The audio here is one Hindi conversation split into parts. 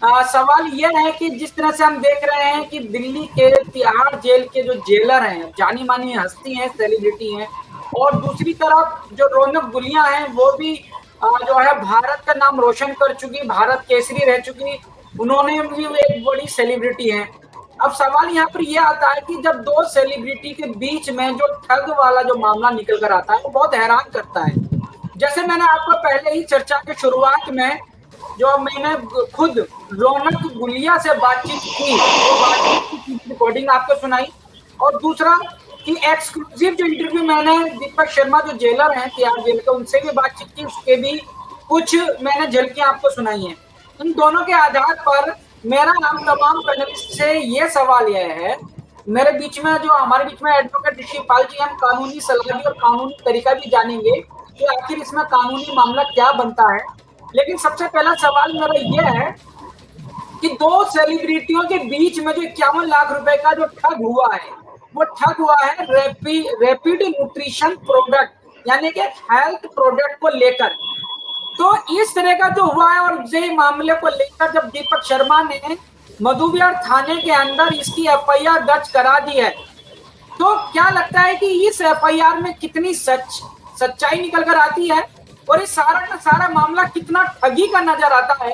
सवाल यह है कि जिस तरह से हम देख रहे हैं कि दिल्ली के तिहाड़ जेल के जो जेलर हैं, जानी मानी हस्ती हैं, सेलिब्रिटी हैं, और दूसरी तरफ जो रौनक गुलिया हैं वो भी जो है भारत का नाम रोशन कर चुकी, भारत केसरी रह चुकी, उन्होंने भी एक बड़ी सेलिब्रिटी हैं। अब सवाल यहाँ पर यह आता है कि जब दो सेलिब्रिटी के बीच में जो ठग वाला जो मामला निकल कर आता है वो बहुत हैरान करता है। जैसे मैंने आपको पहले ही चर्चा के शुरुआत में जो मैंने खुद रौनक गुलिया से बातचीत की, वो बातचीत की रिकॉर्डिंग आपको सुनाई, और दूसरा कि एक्सक्लूसिव जो इंटरव्यू मैंने दीपक शर्मा जो जेलर हैं तिहाड़ जेल के, उनसे भी बातचीत की, उसके भी कुछ मैंने झलकियां आपको सुनाई हैं। इन दोनों के आधार पर मेरा नाम तमाम पैनलिस्ट से ये सवाल यह है, मेरे बीच में जो हमारे बीच में एडवोकेट ऋषि पाल जी, हम कानूनी सलाह भी और कानूनी तरीका भी जानेंगे कि आखिर इसमें कानूनी मामला क्या बनता है। लेकिन सबसे पहला सवाल मेरा यह है कि दो सेलिब्रिटियों के बीच में जो 51 लाख रुपए का जो ठग हुआ है, वो ठग हुआ है रैपिड न्यूट्रिशन प्रोडक्ट यानी कि हेल्थ प्रोडक्ट को लेकर। तो इस तरह का जो हुआ है, और इस मामले को लेकर जब दीपक शर्मा ने मधुविहार थाने के अंदर इसकी एफआईआर दर्ज करा दी है, तो क्या लगता है कि इस एफआईआर में कितनी सच्चाई निकल कर आती है, और ये सारा का सारा मामला कितना ठगी का नजर आता है?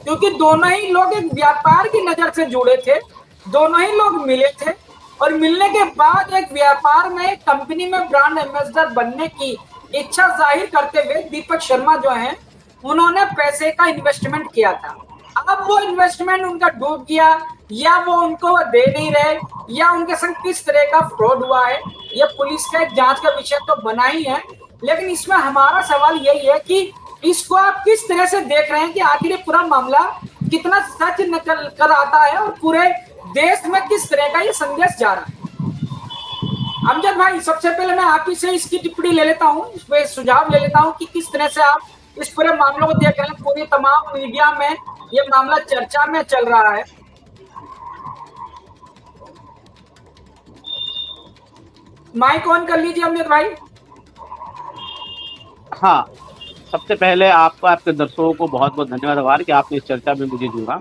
क्योंकि दोनों ही लोग एक व्यापार की नजर से जुड़े थे, दोनों ही लोग मिले थे, और मिलने के बाद एक व्यापार में, एक कंपनी में ब्रांड एम्बेसडर बनने की इच्छा जाहिर करते हुए दीपक शर्मा जो हैं, उन्होंने पैसे का इन्वेस्टमेंट किया था। अब वो इन्वेस्टमेंट उनका डूब गया, या वो उनको दे नहीं रहे, या उनके संग किस तरह का फ्रॉड हुआ है, ये पुलिस का एक जांच का विषय तो बना ही है। लेकिन इसमें हमारा सवाल यही है कि इसको आप किस तरह से देख रहे हैं कि आखिर ये पूरा मामला कितना सच निकल कर आता है, और पूरे देश में किस तरह का ये संदेश जा रहा है? अमजद भाई, सबसे पहले मैं आप ही से इसकी टिप्पणी ले लेता हूँ, इस पे सुझाव ले लेता हूँ कि किस तरह से आप इस पूरे मामले को देख रहे हैं। पूरी तमाम मीडिया में ये मामला चर्चा में चल रहा है। माइक ऑन कर लीजिए अमजद भाई। हाँ, सबसे पहले आपका, आपके दर्शकों को बहुत बहुत धन्यवाद आभार कि आपने इस चर्चा में मुझे जोड़ा।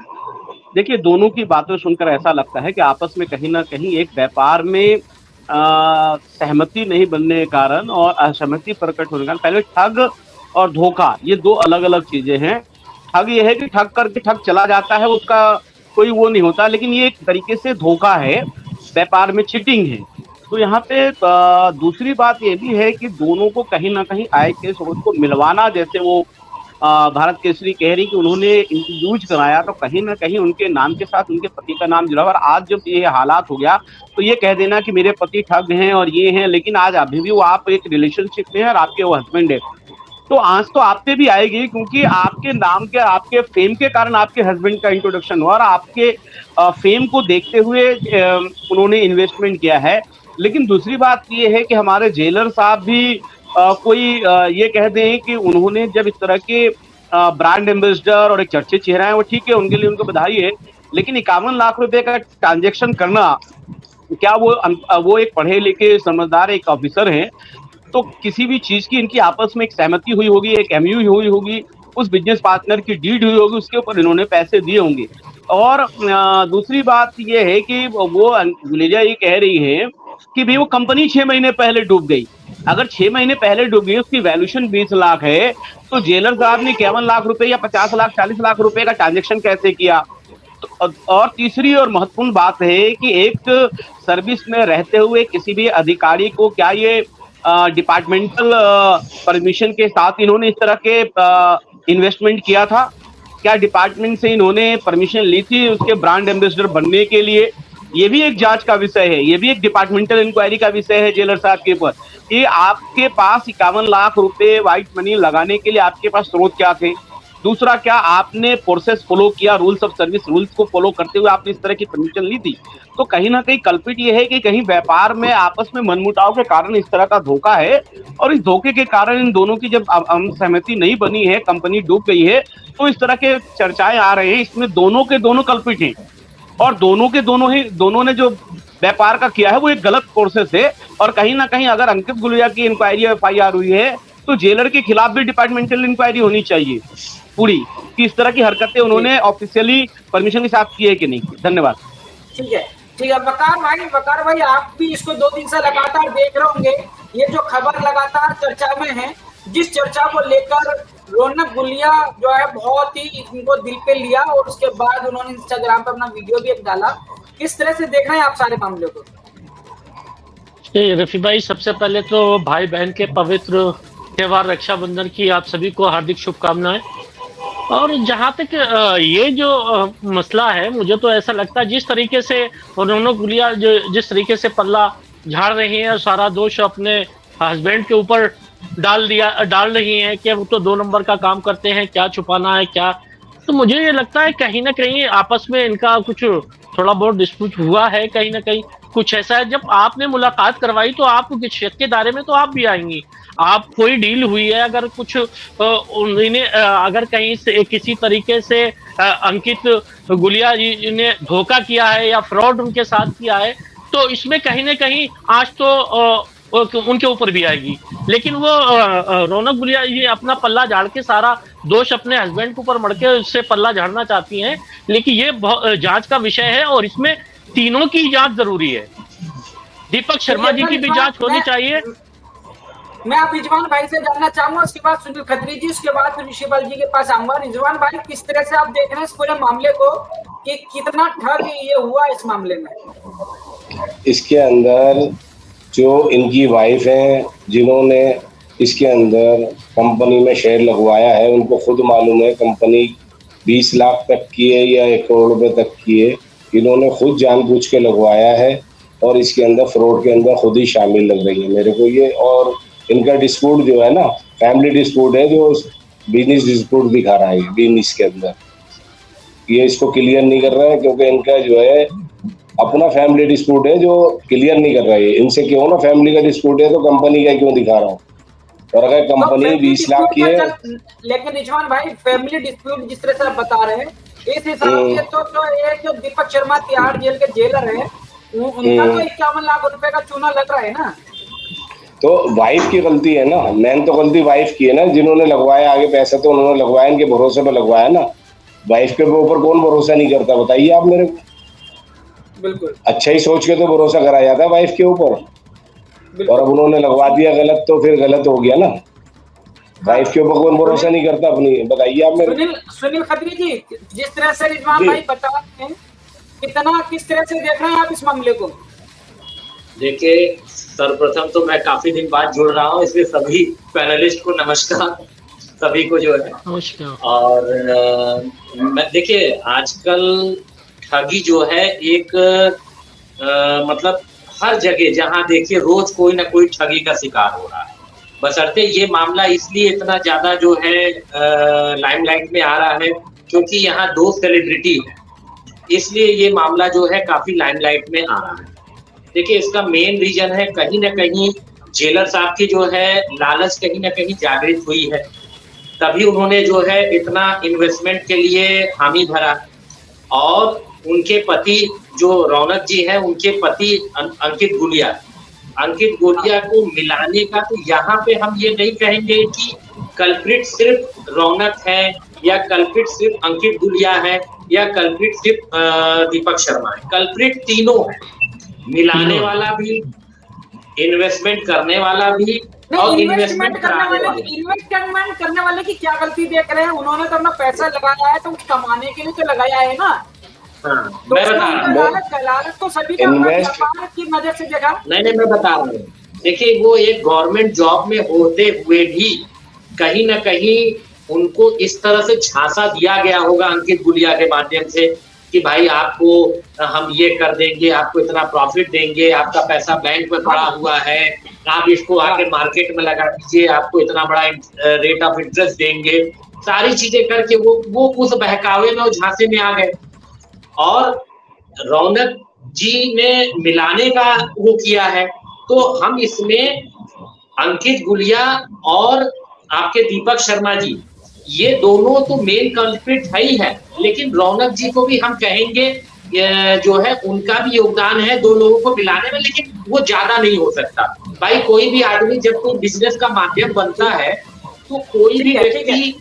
देखिए, दोनों की बातें सुनकर ऐसा लगता है कि आपस में कहीं ना कहीं एक व्यापार में सहमति नहीं बनने के कारण और असहमति प्रकट होने के कारण, पहले ठग और धोखा ये दो अलग अलग चीजें हैं। ठग ये है कि ठग करके ठग चला जाता है, उसका कोई वो नहीं होता, लेकिन ये एक तरीके से धोखा है, व्यापार में चीटिंग है। तो यहाँ पे दूसरी बात ये भी है कि दोनों को कहीं ना कहीं आय के स्रोत को मिलवाना, जैसे वो भारत केसरी कह रही कि उन्होंने यूज कराया, तो कहीं ना कहीं उनके नाम के साथ उनके पति का नाम जुड़ा। और आज जब ये हालात हो गया तो ये कह देना कि मेरे पति ठग हैं और ये हैं, लेकिन आज अभी भी वो आप एक रिलेशनशिप में है और आपके वो हस्बैंड है, तो आंच तो आप पे भी आएगी, क्योंकि आपके नाम के, आपके फेम के कारण आपके हस्बैंड का इंट्रोडक्शन हुआ और आपके फेम को देखते हुए उन्होंने इन्वेस्टमेंट किया है। लेकिन दूसरी बात ये है कि हमारे जेलर साहब भी कोई ये कह दें कि उन्होंने जब इस तरह के ब्रांड एम्बेसडर और एक चर्चित चेहरा है, वो ठीक है, उनके लिए उनको बधाई है, लेकिन 51 लाख रुपए का ट्रांजेक्शन करना, क्या वो एक पढ़े लिखे समझदार एक ऑफिसर हैं, तो किसी भी चीज की इनकी आपस में एक सहमति हुई होगी, एक एमयू हुई होगी, उस बिजनेस पार्टनर की डीड हुई होगी, उसके ऊपर इन्होंने पैसे दिए होंगे। और दूसरी बात ये है कि वो गुलेरिया ये कह रही है कि भाई वो कंपनी 6 महीने पहले डूब गई। अगर 6 महीने पहले डूब गई, उसकी वैल्यूएशन 20 लाख है, तो जेलर साहब ने 51 लाख रुपए या 50 लाख 40 लाख रुपए का ट्रांजेक्शन कैसे किया? तो और तीसरी और महत्वपूर्ण बात है कि एक सर्विस में रहते हुए किसी भी अधिकारी को क्या ये डिपार्टमेंटल परमिशन के साथ इन्होंने इस तरह के इन्वेस्टमेंट किया था? क्या डिपार्टमेंट से इन्होंने परमिशन ली थी उसके ब्रांड एम्बेसडर बनने के लिए? ये भी एक जांच का विषय है, ये भी एक डिपार्टमेंटल इंक्वायरी का विषय है जेलर साहब के ऊपर कि आपके पास 51 लाख रुपए व्हाइट मनी लगाने के लिए आपके पास स्रोत क्या थे। दूसरा, क्या आपने प्रोसेस फॉलो किया, रूल्स ऑफ सर्विस रूल्स को फॉलो करते हुए आपने इस तरह की परमिशन ली थी? तो कहीं ना कहीं कल्पित ये है कि कहीं व्यापार में आपस में मनमुटाव के कारण इस तरह का धोखा है, और इस धोखे के कारण इन दोनों की जब सहमति नहीं बनी है, कंपनी डूब गई है, तो इस तरह के चर्चाएं आ रहे हैं। इसमें दोनों के दोनों कल्पित हैं, और दोनों ने जो व्यापार का किया है वो एक गलत प्रोसेस है। और कहीं ना कहीं अगर अंकित गुलिया की इंक्वायरी एफआईआर हुई है, तो जेलर के खिलाफ भी डिपार्टमेंटल इंक्वायरी होनी चाहिए। पूरी कि इस तरह की हरकतें उन्होंने ऑफिशियली परमिशन के साथ की है कि नहीं की। धन्यवाद। ठीक है, ठीक है। वकार भाई आप भी इसको 2 दिन से लगातार देख रहे होंगे, ये जो खबर लगातार चर्चा में है, जिस चर्चा को लेकर रौनक गुलिया जो है बहुत ही इनको दिल पे लिया और उसके बाद उन्होंने इंस्टाग्राम पर अपना वीडियो भी एक डाला। किस तरह से देख रहे हैं आप सारे मामले को? रफी भाई, सबसे पहले तो भाई बहन के पवित्र त्योहार रक्षाबंधन की आप सभी को हार्दिक शुभकामनाएं। और जहां तक ये जो मसला है, मुझे तो ऐसा लगता है जिस तरीके से रौनक गुलिया जिस तरीके से पल्ला झाड़ रही है, सारा दोष अपने हस्बैंड के ऊपर डाल रही हैं कि वो तो 2 नंबर का काम करते हैं, क्या छुपाना है क्या। तो मुझे ये लगता है कहीं ना कहीं आपस में इनका कुछ थोड़ा बहुत डिस्प्यूट हुआ है, कहीं ना कहीं कुछ ऐसा है। जब आपने मुलाकात करवाई तो आप शक के दायरे में तो आप भी आएंगी। आप कोई डील हुई है, अगर कुछ उन्होंने अगर कहीं से किसी तरीके से अंकित गुलिया जी ने धोखा किया है या फ्रॉड उनके साथ किया है, तो इसमें कहीं ना कहीं आज तो उनके ऊपर भी आएगी। लेकिन वो रौनक गुलिया जी अपना पल्ला झाड़ के सारा दोष अपने हस्बैंड के ऊपर मढ़ के उससे पल्ला झाड़ना चाहती हैं। लेकिन ये जांच का विषय है और इसमें तीनों की जांच जरूरी है। दीपक शर्मा जी की भी जांच होनी चाहिए। मैं आप रिजवान भाई से जानना चाहूंगा, उसके बाद सुनील खत्री जी, उसके बाद फिर ऋषिपाल जी के पास आऊंगा। रिजवान भाई, किस तरह से आप देख रहे हैं इस पूरे मामले को कि कितना ठग ये हुआ इस मामले में? इसके अंदर जो इनकी वाइफ हैं, जिन्होंने इसके अंदर कंपनी में शेयर लगवाया है, उनको खुद मालूम है कंपनी 20 लाख तक की है या 1 करोड़ रुपए तक की है। इन्होंने खुद जानबूझ के लगवाया है और इसके अंदर फ्रॉड के अंदर खुद ही शामिल लग रही है मेरे को ये। और इनका डिस्प्यूट जो है ना, फैमिली डिस्प्यूट है, जो बिजनेस डिस्प्यूट दिखा रहा है बिजनेस के अंदर। ये इसको क्लियर नहीं कर रहा है क्योंकि इनका जो है अपना फैमिली डिस्प्यूट है जो क्लियर नहीं कर रहा है। इनसे क्यों ना फैमिली का डिस्प्यूट है तो कंपनी का क्यों दिखा रहा हूँ। और अगर कंपनी 20 लाख की है, लेकिन रिजवान भाई फैमिली डिस्प्यूट जिस तरह से आप बता रहे हैं, इस हिसाब से तो एक जो दीपक शर्मा तिहाड़ जेल के जेलर है, उनका तो 51 लाख रुपए का चूना लग रहा है ना। तो वाइफ की गलती है ना, मेन तो गलती वाइफ की है ना, जिन्होंने लगवाया। आगे पैसा तो उन्होंने लगवाया, इनके भरोसे पर लगवाया ना। वाइफ के ऊपर कौन भरोसा नहीं करता, बताइए आप मेरे को। बिल्कुल अच्छा ही सोच के तो भरोसा करा जाता है वाइफ के ऊपर, और अब उन्होंने लगवा दिया गलत, तो फिर गलत हो गया ना। वाइफ के ऊपर कौन भरोसा नहीं करता अपनी, बताइए आप मेरे। सुनील खत्री जी, जिस तरह से रिजवान भाई बता रहे हैं, किस तरह से देख रहे हैं आप इस मामले को? देखिए, सर्वप्रथम तो मैं काफी दिन बाद जुड़ रहा हूँ, इसलिए सभी पैनलिस्ट को नमस्कार, सभी को जो है नमस्कार। और मैं देखिए, आजकल ठगी जो है एक मतलब हर जगह जहां देखिए रोज कोई ना कोई ठगी का शिकार हो रहा है। बशर्ते ये मामला इसलिए इतना ज्यादा जो है लाइमलाइट में आ रहा है क्योंकि यहाँ 2 सेलिब्रिटी है, इसलिए ये मामला जो है काफी लाइमलाइट में आ रहा है। देखिए, इसका मेन रीजन है कहीं ना कहीं जेलर साहब की जो है लालच कहीं ना कहीं जागृत हुई है, तभी उन्होंने जो है इतना इन्वेस्टमेंट के लिए हामी भरा। और उनके पति जो रौनक जी हैं, उनके पति अंकित गुलिया को मिलाने का, तो यहाँ पे हम ये नहीं कहेंगे कि कल्प्रिट सिर्फ रौनक है या कल्प्रिट सिर्फ अंकित गुलिया है या कल्प्रिट सिर्फ दीपक शर्मा है। कल्प्रिट तीनों है, मिलाने वाला भी, इन्वेस्टमेंट करने वाला भी और इन्वेस्टमेंट करने वाले की क्या गलती देख रहे हैं? उन्होंने तो अपना पैसा लगाया है, तो कमाने के लिए तो लगाया है ना। हाँ, तो मैं बता रहा हूँ तो सभी का की नजर से देखा। नहीं, मैं बता रहा हूँ। देखिए, वो एक गवर्नमेंट जॉब में होते हुए भी कहीं ना कहीं उनको इस तरह से झांसा दिया गया होगा अंकित गुलिया के माध्यम से कि भाई आपको हम ये कर देंगे, आपको इतना प्रॉफिट देंगे, आपका पैसा बैंक में पड़ा हुआ है, आप इसको आके मार्केट में लगा दीजिए, आपको इतना बड़ा रेट ऑफ इंटरेस्ट देंगे। सारी चीजें करके वो उस बहकावे में और झांसे में आ गए। और रौनक जी ने मिलाने का वो किया है, तो हम इसमें अंकित गुलिया और आपके दीपक शर्मा जी, ये दोनों तो मेन कल्प्रिट है ही है, लेकिन रौनक जी को भी हम कहेंगे जो है उनका भी योगदान है 2 लोगों को मिलाने में, लेकिन वो ज्यादा नहीं हो सकता। भाई, कोई भी आदमी जब कोई बिजनेस का माध्यम बनता है तो कोई भी व्यक्ति